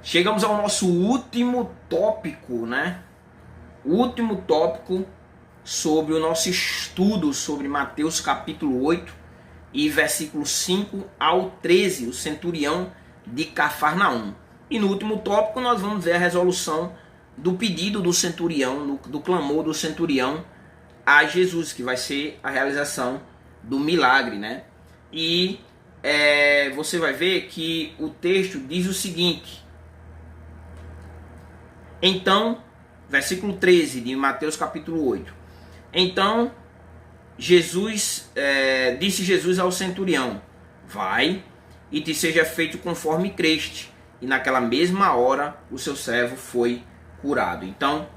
Chegamos ao nosso último tópico, né? O último tópico sobre o nosso estudo sobre Mateus capítulo 8 e versículos 5 ao 13, o centurião de Cafarnaum. E no último tópico nós vamos ver a resolução do pedido do centurião, do clamor do centurião a Jesus, que vai ser a realização do milagre, né? E você vai ver que o texto diz o seguinte. Então, versículo 13 de Mateus capítulo 8. Então, disse Jesus ao centurião: vai e te seja feito conforme creste. E naquela mesma hora o seu servo foi curado. Então,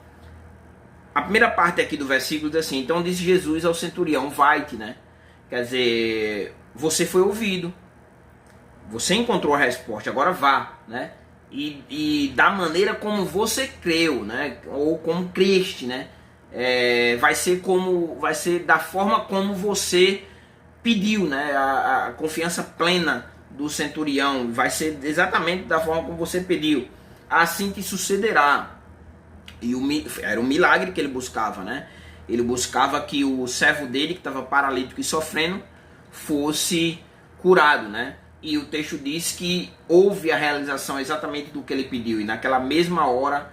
a primeira parte aqui do versículo diz assim: então disse Jesus ao centurião, vai-te, né? Quer dizer, você foi ouvido, você encontrou a resposta, agora vá, né? E da maneira como você creu, né? Ou como creste, né? Vai ser da forma como você pediu, né? A confiança plena do centurião vai ser exatamente da forma como você pediu. Assim que sucederá. E era um milagre que ele buscava, né? Ele buscava que o servo dele, que estava paralítico e sofrendo, fosse curado, né? E o texto diz que houve a realização exatamente do que ele pediu. E naquela mesma hora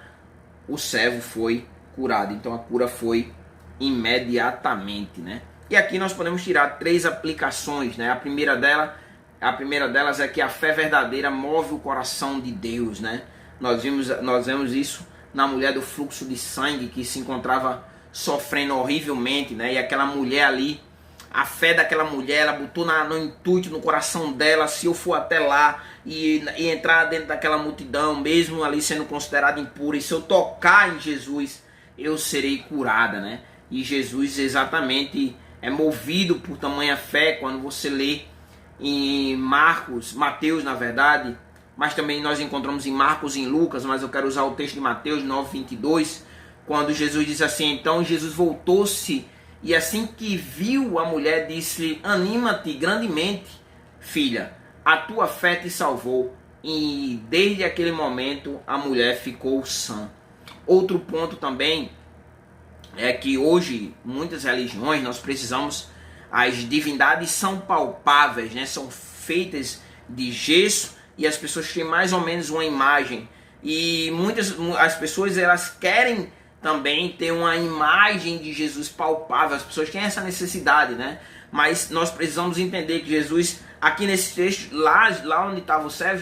o servo foi curado. Então a cura foi imediatamente, né? E aqui nós podemos tirar 3 aplicações, né? A primeira delas é que a fé verdadeira move o coração de Deus, né? Nós vemos isso na mulher do fluxo de sangue, que se encontrava sofrendo horrivelmente, né? E aquela mulher ali, a fé daquela mulher, ela botou no intuito, no coração dela: se eu for até lá e entrar dentro daquela multidão, mesmo ali sendo considerada impura, e se eu tocar em Jesus, eu serei curada, né? E Jesus exatamente é movido por tamanha fé. Quando você lê em Mateus, na verdade, mas também nós encontramos em Marcos e em Lucas, mas eu quero usar o texto de Mateus 9:22, quando Jesus diz assim: então Jesus voltou-se e assim que viu a mulher, disse-lhe: anima-te grandemente, filha, a tua fé te salvou. E desde aquele momento a mulher ficou sã. Outro ponto também é que hoje, muitas religiões, nós precisamos, as divindades são palpáveis, né? São feitas de gesso e as pessoas têm mais ou menos uma imagem. E as pessoas, elas querem também ter uma imagem de Jesus palpável. As pessoas têm essa necessidade, né? Mas nós precisamos entender que Jesus, aqui nesse texto, lá onde estava o servo,